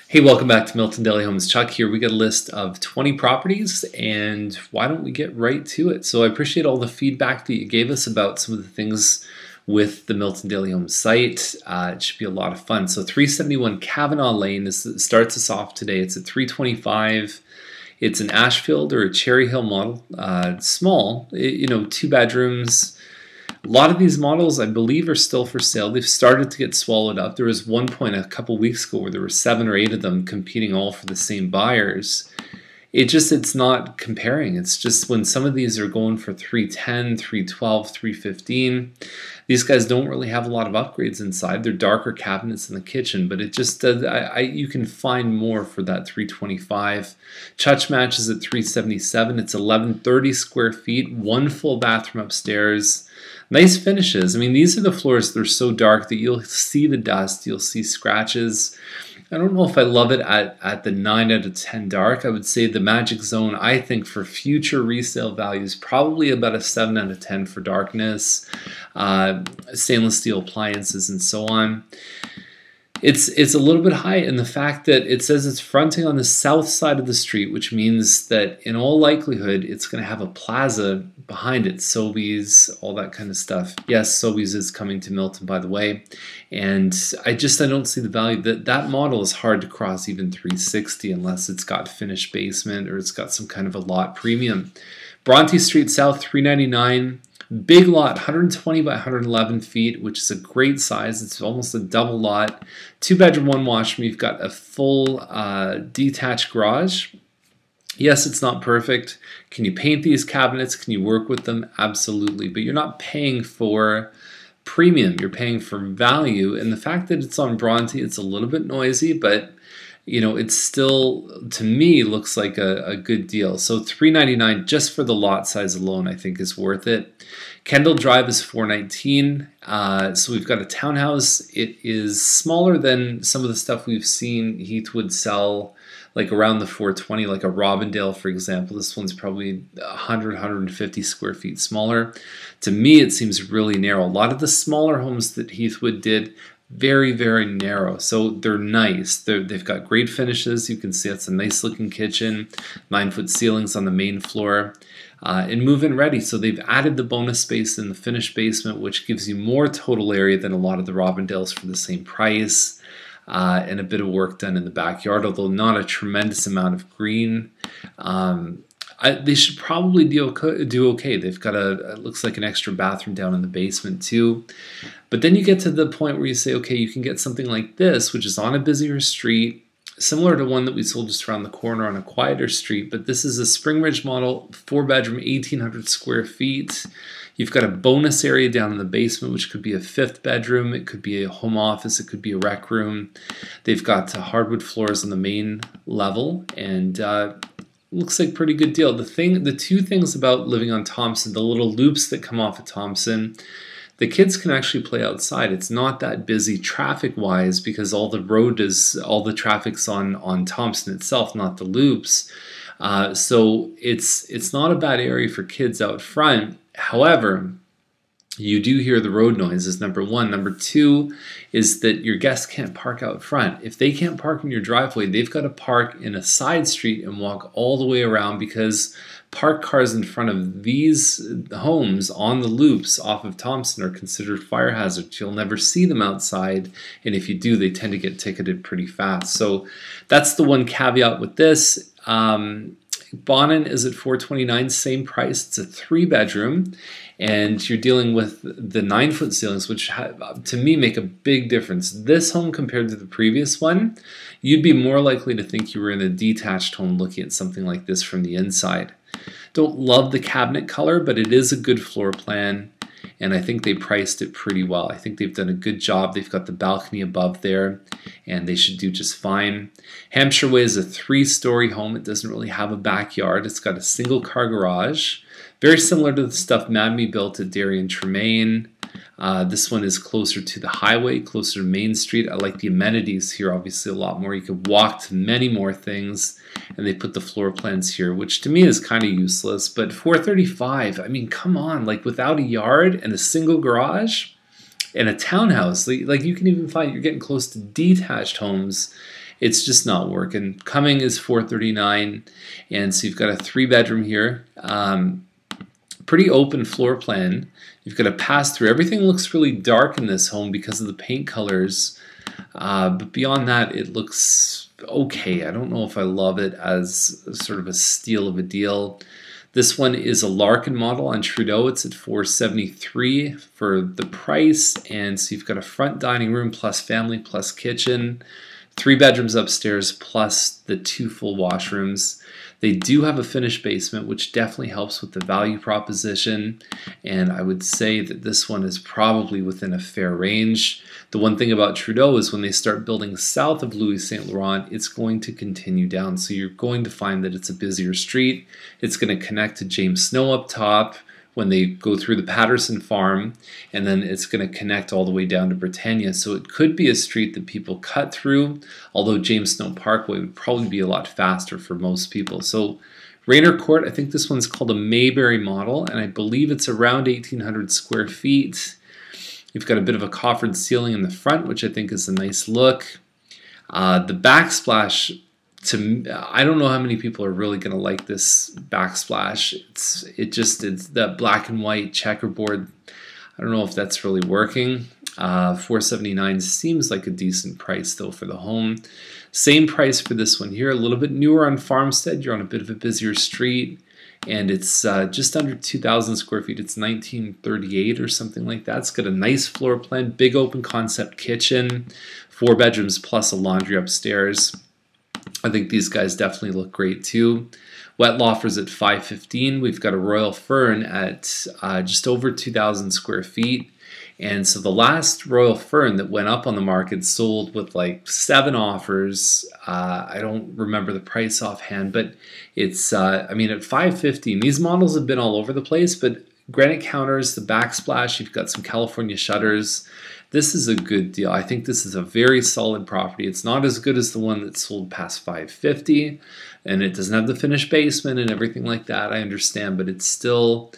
Hey, welcome back to Milton Daily Homes. Chuck here. We got a list of 20 properties, and why don't we get right to it? So I appreciate all the feedback that you gave us about some of the things with the Milton Daily Homes site. It should be a lot of fun. So 371 Kavanaugh Lane starts us off today. It's at 325. It's an Ashfield or a Cherry Hill model. Small, 2 bedrooms. A lot of these models, I believe, are still for sale. They've started to get swallowed up. There was one point a couple weeks ago where there were 7 or 8 of them competing all for the same buyers. It's not comparing. It's just when some of these are going for 310, 312, 315, these guys don't really have a lot of upgrades inside. They're darker cabinets in the kitchen, but it just does. You can find more for that 325. Chutch Match is at 377. It's 1130 square feet, 1 full bathroom upstairs. Nice finishes. I mean, these are the floors that are so dark that you'll see the dust, you'll see scratches. I don't know if I love it at the 9 out of 10 dark. I would say the magic zone, I think, for future resale values, probably about a 7 out of 10 for darkness, stainless steel appliances, and so on. It's a little bit high in the fact that it says it's fronting on the south side of the street, which means that in all likelihood it's going to have a plaza behind it, Sobeys, all that kind of stuff. Yes, Sobeys is coming to Milton, by the way, and I don't see the value. That model is hard to cross even 360 unless it's got finished basement or it's got some kind of a lot premium. Bronte Street South, 399. Big lot, 120 by 111 feet, which is a great size. It's almost a double lot. 2-bedroom, 1 washroom. You've got a full detached garage. Yes, it's not perfect. Can you paint these cabinets? Can you work with them? Absolutely. But you're not paying for premium. You're paying for value. And the fact that it's on Bronte, it's a little bit noisy, but it still, to me, looks like a good deal. So $399 just for the lot size alone, I think, is worth it. Kendall Drive is $419. So we've got a townhouse. It is smaller than some of the stuff we've seen Heathwood sell, like around the $420, like a Robindale, for example. This one's probably 100, 150 square feet smaller. To me, it seems really narrow. A lot of the smaller homes that Heathwood did, very, very narrow. So they're nice. They've got great finishes. You can see it's a nice looking kitchen, 9-foot ceilings on the main floor, and move-in ready. So they've added the bonus space in the finished basement, which gives you more total area than a lot of the Robindales for the same price, and a bit of work done in the backyard, although not a tremendous amount of green. They should probably do okay. They've got it looks like an extra bathroom down in the basement too. But then you get to the point where you say, okay, you can get something like this, which is on a busier street, similar to one that we sold just around the corner on a quieter street. But this is a Spring Ridge model, 4-bedroom, 1,800 square feet. You've got a bonus area down in the basement, which could be a 5th bedroom. It could be a home office. It could be a rec room. They've got hardwood floors on the main level, and looks like a pretty good deal. The 2 things about living on Thompson, the little loops that come off of Thompson, the kids can actually play outside. It's not that busy traffic-wise because all the traffic's on Thompson itself, not the loops. So it's not a bad area for kids out front. However, you do hear the road noises, number 1. Number 2 is that your guests can't park out front. If they can't park in your driveway, they've got to park in a side street and walk all the way around, because parked cars in front of these homes on the loops off of Thompson are considered fire hazards. You'll never see them outside, and if you do, they tend to get ticketed pretty fast. So that's the one caveat with this. Bonin is at $429, same price. It's a 3-bedroom, and you're dealing with the 9-foot ceilings, which to me make a big difference. This home compared to the previous one, you'd be more likely to think you were in a detached home looking at something like this from the inside. Don't love the cabinet color, but it is a good floor plan, and I think they priced it pretty well. I think they've done a good job. They've got the balcony above there, and they should do just fine. Hampshire Way is a 3-story home. It doesn't really have a backyard. It's got a single-car garage, very similar to the stuff Madme built at Darien Tremaine. This one is closer to the highway, closer to Main Street. I like the amenities here, obviously, a lot more. You could walk to many more things, and they put the floor plans here, which to me is kind of useless. But $435, I mean, come on, like without a yard and a single garage and a townhouse, like you can even find you're getting close to detached homes it's just not working. Coming is $439, and so you've got a 3-bedroom here. Pretty open floor plan. You've got a pass-through. Everything looks really dark in this home because of the paint colors, but beyond that, it looks okay. I don't know if I love it as sort of a steal of a deal. This one is a Larkin model on Trudeau. It's at $473 for the price, and so you've got a front dining room plus family plus kitchen, 3 bedrooms upstairs plus the 2 full washrooms. They do have a finished basement, which definitely helps with the value proposition, and I would say that this one is probably within a fair range. The one thing about Trudeau is when they start building south of Louis Saint Laurent, it's going to continue down. So you're going to find that it's a busier street. It's going to connect to James Snow up top when they go through the Patterson farm, and then it's going to connect all the way down to Britannia. So it could be a street that people cut through, although James Snow Parkway would probably be a lot faster for most people. So Raynor Court, I think this one's called a Mayberry model, and I believe it's around 1,800 square feet. You've got a bit of a coffered ceiling in the front, which I think is a nice look. The backsplash, I don't know how many people are really going to like this backsplash. It's that black and white checkerboard. I don't know if that's really working. $479 seems like a decent price though for the home. Same price for this one here. A little bit newer on Farmstead. You're on a bit of a busier street, and it's just under 2,000 square feet. It's 1938 or something like that. It's got a nice floor plan, big open concept kitchen, 4 bedrooms plus a laundry upstairs. I think these guys definitely look great too. Wet lofters at $515. We've got a Royal Fern at just over 2,000 square feet. And so the last Royal Fern that went up on the market sold with like 7 offers. I don't remember the price offhand, but it's, I mean, at $515, these models have been all over the place, but granite counters, the backsplash, you've got some California shutters. This is a good deal. I think this is a very solid property. It's not as good as the one that sold past $550, and it doesn't have the finished basement and everything like that, I understand, but it's still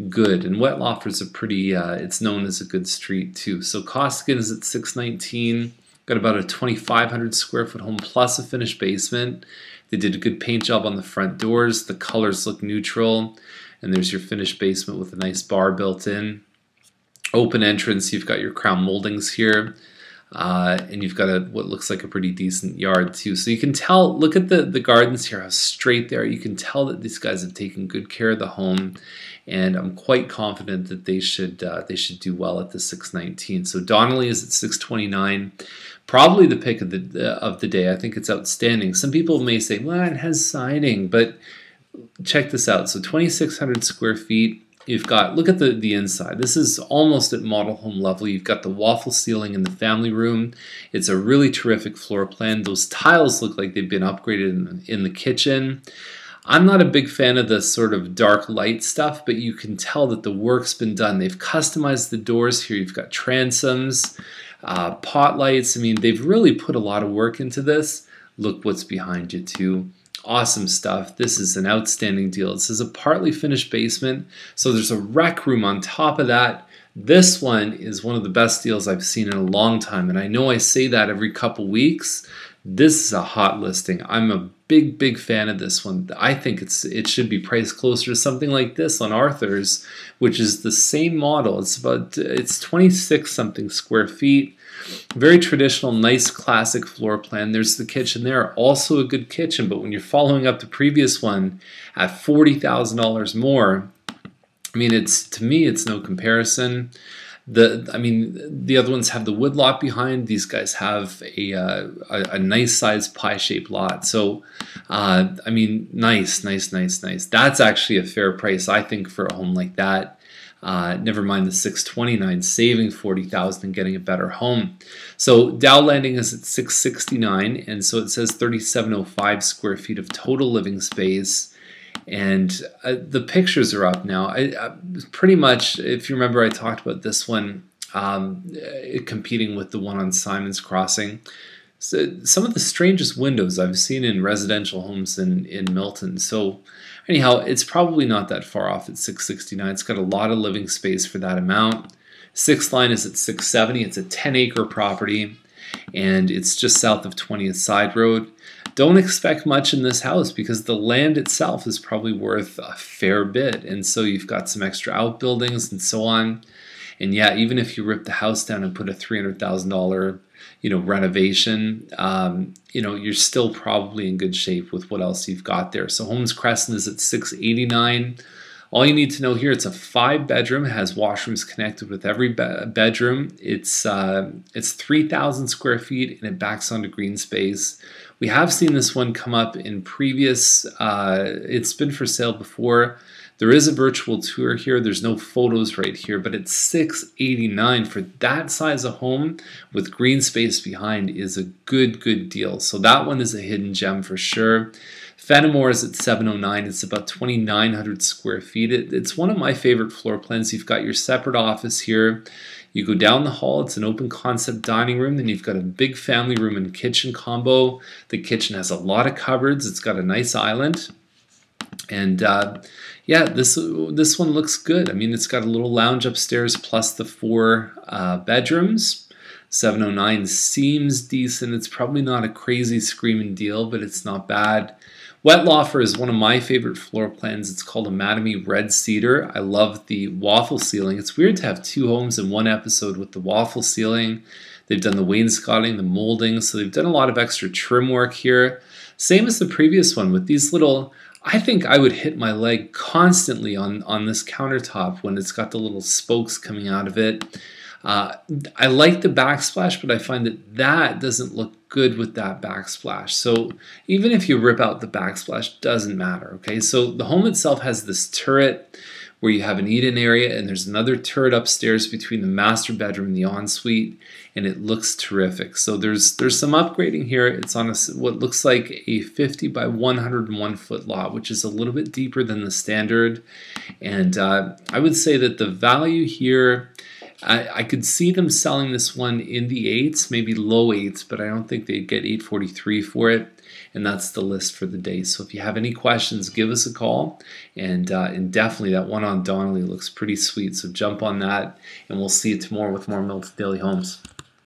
good. And Wet Lofters are pretty, it's known as a good street too. So Costigan is at $619, got about a 2,500 square foot home plus a finished basement. They did a good paint job on the front doors. The colors look neutral, and there's your finished basement with a nice bar built in. Open entrance, you've got your crown moldings here, and you've got what looks like a pretty decent yard too. So you can tell, look at the gardens here, how straight they are. You can tell that these guys have taken good care of the home, and I'm quite confident that they should do well at the $619. So Donnelly is at $629. Probably the pick of the day. I think it's outstanding. Some people may say, well, it has siding, but check this out. So 2,600 square feet. You've got, look at the inside. This is almost at model home level. You've got the waffle ceiling in the family room. It's a really terrific floor plan. Those tiles look like they've been upgraded in the kitchen. I'm not a big fan of the sort of dark light stuff, but you can tell that the work's been done. They've customized the doors here. You've got transoms, pot lights. I mean, they've really put a lot of work into this. Look what's behind you too. Awesome stuff. This is an outstanding deal. This is a partly finished basement, so there's a rec room on top of that. This one is one of the best deals I've seen in a long time, and I know I say that every couple weeks. This is a hot listing. I'm a big fan of this one. I think it should be priced closer to something like this on Arthur's, which is the same model. It's 26 something square feet. Very traditional, nice classic floor plan. There's the kitchen there, also a good kitchen, but when you're following up the previous one at $40,000 more, I mean, to me, it's no comparison. The other ones have the wood lot behind. These guys have a nice sized pie-shaped lot. So, I mean, nice. That's actually a fair price, I think, for a home like that. Never mind the $629, saving $40,000 and getting a better home. So Dow Landing is at $669, and so it says 3,705 square feet of total living space. And the pictures are up now. Pretty much, if you remember, I talked about this one competing with the one on Simon's Crossing. So some of the strangest windows I've seen in residential homes in Milton. So anyhow, it's probably not that far off at $669. It's got a lot of living space for that amount. Sixth Line is at $670. It's a 10-acre property. and it's just south of 20th Side Road. Don't expect much in this house because the land itself is probably worth a fair bit, and so you've got some extra outbuildings and so on. And yeah, even if you rip the house down and put a $300,000, renovation, you're still probably in good shape with what else you've got there. So Holmes Crescent is at 689. All you need to know here, it's a 5-bedroom, it has washrooms connected with every bedroom. It's 3,000 square feet and it backs onto green space. We have seen this one come up in previous, it's been for sale before. There is a virtual tour here. There's no photos right here, but it's $689 for that size of home with green space behind is a good deal. So that one is a hidden gem for sure. Fenimore is at 709. It's about 2,900 square feet. It's one of my favorite floor plans. You've got your separate office here. You go down the hall, it's an open concept dining room, then you've got a big family room and kitchen combo. The kitchen has a lot of cupboards. It's got a nice island. And yeah, this one looks good. I mean, it's got a little lounge upstairs plus the 4 bedrooms. 709 seems decent. It's probably not a crazy screaming deal, but it's not bad. Wettlaufer is one of my favorite floor plans. It's called a Mattamy Red Cedar. I love the waffle ceiling. It's weird to have 2 homes in one episode with the waffle ceiling. They've done the wainscoting, the molding, so they've done a lot of extra trim work here. Same as the previous one with these little, I think I would hit my leg constantly on this countertop when it's got the little spokes coming out of it. I like the backsplash, but I find that doesn't look good with that backsplash. So even if you rip out the backsplash, doesn't matter, okay? So the home itself has this turret where you have an eat-in area, and there's another turret upstairs between the master bedroom and the ensuite, and it looks terrific. So there's some upgrading here. It's on what looks like a 50 by 101 foot lot, which is a little bit deeper than the standard. And I would say that the value here, I could see them selling this one in the 8s, maybe low 8s, but I don't think they'd get 843 for it. And that's the list for the day. So if you have any questions, give us a call. And definitely that one on Donnelly looks pretty sweet. So jump on that, and we'll see you tomorrow with more Milton Daily Homes.